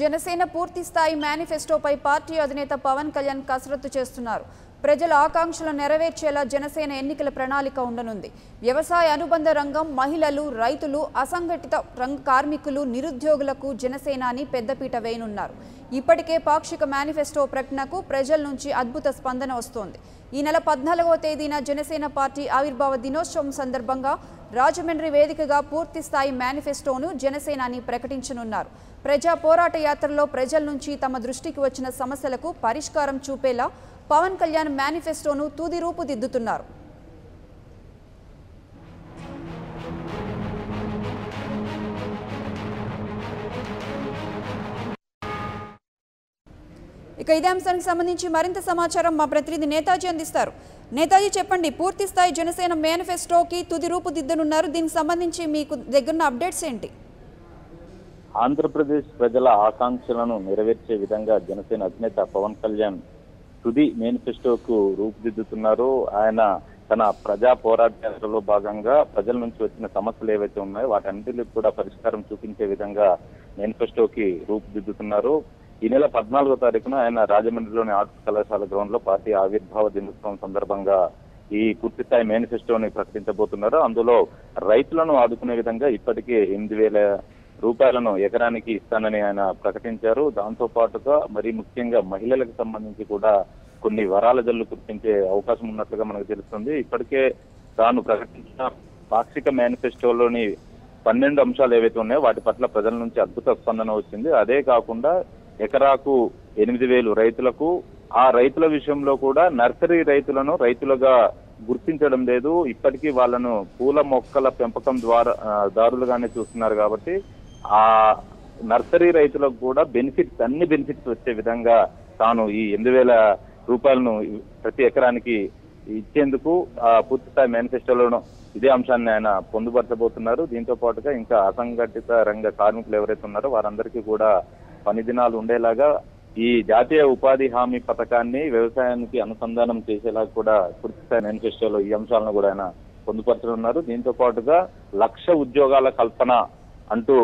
జనసేన పూర్తి స్థాయి మేనిఫెస్టోపై పార్టీ అధినేత పవన్ కళ్యాణ్ కసరత్తు చేస్తున్నారు. ప్రజల ఆకాంక్షలను నెరవేర్చేలా జనసేన ఎన్నికల ప్రణాళిక ఉండనుంది. వ్యవసాయ అనుబంధ రంగం, మహిళలు, రైతులు, అసంఘటిత రంగ కార్మికులు, నిరుద్యోగులకు జనసేనాని పెద్దపీట వేయనున్నారు. ఇప్పటికే పాక్షిక మేనిఫెస్టో ప్రకటనకు ప్రజల నుంచి అద్భుత స్పందన వస్తోంది. ఈ నెల 14వ తేదీన జనసేన పార్టీ ఆవిర్భావ దినోత్సవం సందర్భంగా రాజమండ్రి వేదికగా పూర్తి స్థాయి మేనిఫెస్టోను జనసేనాని ప్రకటించనున్నారు. ప్రజా పోరాట యాత్రలో ప్రజల నుంచి తమ దృష్టికి వచ్చిన సమస్యలకు పరిష్కారం చూపేలా పవన్ కళ్యాణ్ మేనిఫెస్టోను తుది రూపుదిద్దుతున్నారు. ఇక ఇదే అంశానికి సంబంధించి మరింత సమాచారం మా ప్రతినిధి నేతాజీ అందిస్తారు. నేతాజీ, చెప్పండి, పూర్తి స్థాయి జనసేన మేనిఫెస్టోకి తుది రూపుదిద్దనున్నారు. దీనికి సంబంధించి మీకు దగ్గరున్న అప్డేట్స్ ఏంటి? ఆంధ్రప్రదేశ్ ప్రజల ఆకాంక్షలను నెరవేర్చే విధంగా జనసేన అధినేత పవన్ కళ్యాణ్ తుది మేనిఫెస్టోకు రూపుదిద్దుతున్నారు. ఆయన తన ప్రజా పోరాటాలలో భాగంగా ప్రజల నుంచి వచ్చిన సమస్యలు ఏవైతే ఉన్నాయో వాటన్నిటికి కూడా పరిష్కారం చూపించే విధంగా మేనిఫెస్టోకి రూపుదిద్దుతున్నారు. ఈ నెల 14వ తారీఖున ఆయన రాజమండ్రిలోని ఆర్ట్స్ కళాశాల గ్రౌండ్ లో పార్టీ ఆవిర్భావ దినోత్సవం సందర్భంగా ఈ పూర్తిస్థాయి మేనిఫెస్టోని ప్రకటించబోతున్నారు. అందులో రైతులను ఆదుకునే విధంగా ఇప్పటికే 8,000 రూపాయలను ఎకరానికి ఇస్తానని ఆయన ప్రకటించారు. దాంతో పాటుగా మరి ముఖ్యంగా మహిళలకు సంబంధించి కూడా కొన్ని వరాల జల్లు కురిపించే అవకాశం ఉన్నట్లుగా మనకు తెలుస్తుంది. ఇప్పటికే తాను ప్రకటించిన పాక్షిక మేనిఫెస్టోలోని 12 అంశాలు ఏవైతే ఉన్నాయో వాటి పట్ల ప్రజల నుంచి అద్భుత స్పందన వచ్చింది. అదే కాకుండా ఎకరాకు 8,000 రైతులకు, ఆ రైతుల విషయంలో కూడా నర్సరీ రైతులను రైతులుగా గుర్తించడం లేదు. ఇప్పటికీ వాళ్ళను పూల మొక్కల పెంపకం దారులుగానే చూస్తున్నారు. కాబట్టి ఆ నర్సరీ రైతులకు కూడా అన్ని బెనిఫిట్స్ వచ్చే విధంగా తాను ఈ 8,000 రూపాయలను ప్రతి ఎకరానికి ఇచ్చేందుకు పూర్తిస్థాయి మేనిఫెస్టోలో ఇదే అంశాన్ని ఆయన పొందుపరచబోతున్నారు. దీంతో పాటుగా ఇంకా అసంఘటిత రంగ కార్మికులు ఎవరైతే ఉన్నారో వారందరికీ కూడా పని దినాలు ఉండేలాగా ఈ జాతీయ ఉపాధి హామీ పథకాన్ని వ్యవసాయానికి అనుసంధానం చేసేలా కూడా పూర్తిస్థాయి మేనిఫెస్టోలో ఈ అంశాలను కూడా ఆయన పొందుపరచనున్నారు. దీంతో పాటుగా 1,00,000 ఉద్యోగాల కల్పన అంటూ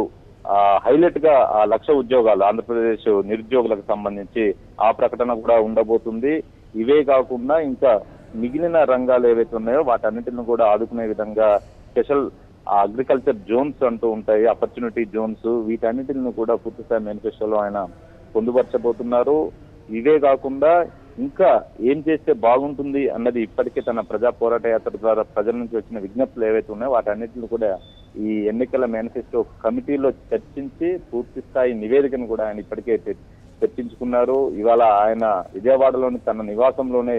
హైలైట్ గా 1,00,000 ఉద్యోగాలు ఆంధ్రప్రదేశ్ నిరుద్యోగులకు సంబంధించి ఆ ప్రకటన కూడా ఉండబోతుంది. ఇవే కాకుండా ఇంకా మిగిలిన రంగాలు ఏవైతే ఉన్నాయో వాటన్నిటిని కూడా ఆదుకునే విధంగా స్పెషల్ అగ్రికల్చర్ జోన్స్ అంటూ ఉంటాయి, ఆపర్చునిటీ జోన్స్, వీటన్నిటిని కూడా పూర్తిస్థాయి మేనిఫెస్టోలో ఆయన పొందుపరచబోతున్నారు. ఇవే కాకుండా ఇంకా ఏం చేస్తే బాగుంటుంది అన్నది ఇప్పటికే తన ప్రజా పోరాట యాత్ర ద్వారా ప్రజల నుంచి వచ్చిన విజ్ఞప్తులు ఏవైతే ఉన్నాయో వాటన్నిటిని కూడా ఈ ఎన్నికల మేనిఫెస్టో కమిటీలో చర్చించి పూర్తి స్థాయి నివేదికను కూడా ఆయన ఇప్పటికే చర్చించుకున్నారు. ఇవాళ ఆయన విజయవాడలోని తన నివాసంలోనే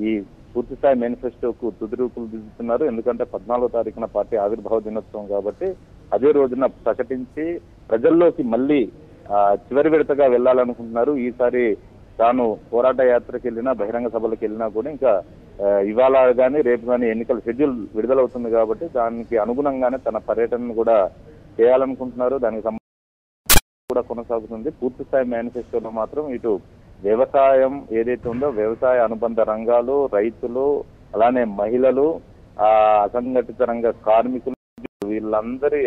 ఈ పూర్తిస్థాయి మేనిఫెస్టోకు తుది రూపులు దిద్దుతున్నారు. ఎందుకంటే 14వ తారీఖున పార్టీ ఆవిర్భావ దినోత్సవం కాబట్టి అదే రోజున ప్రకటించి ప్రజల్లోకి మళ్ళీ చివరి విడతగా వెళ్లాలనుకుంటున్నారు. ఈసారి తాను పోరాట యాత్రకి వెళ్ళినా బహిరంగ సభలకు వెళ్ళినా కూడా ఇంకా ఇవాళ కానీ రేపు కానీ ఎన్నికల షెడ్యూల్ విడుదలవుతుంది కాబట్టి దానికి అనుగుణంగానే తన పర్యటనను కూడా చేయాలనుకుంటున్నారు. దానికి సంబంధించి కూడా కొనసాగుతుంది. పూర్తిస్థాయి మేనిఫెస్టోలో మాత్రం ఇటు వ్యవసాయం ఏదైతే ఉందో వ్యవసాయ అనుబంధ రంగాలు, రైతులు, అలానే మహిళలు, అసంఘటిత రంగ కార్మికులు, వీళ్ళందరి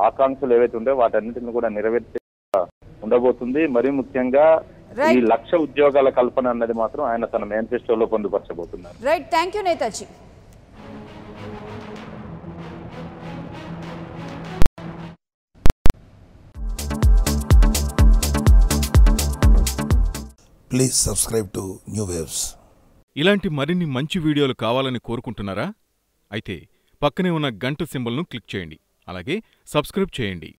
ఆకాంక్షలు ఏవైతే ఉందో వాటన్నిటిని కూడా నెరవేర్చే ఉండబోతుంది. మరి ముఖ్యంగా ఈ 1,00,000 ఉద్యోగాల కల్పన అన్నది మాత్రం ఆయన తన మేనిఫెస్టోలో పొందుపరచబోతున్నారు. Right, thank you Netaji. Please subscribe to New Waves. ఇలాంటి మరిన్ని మంచి వీడియోలు కావాలని కోరుకుంటున్నారా? అయితే పక్కనే ఉన్న గంట సింబల్ను క్లిక్ చేయండి. అలాగే సబ్స్క్రైబ్ చేయండి.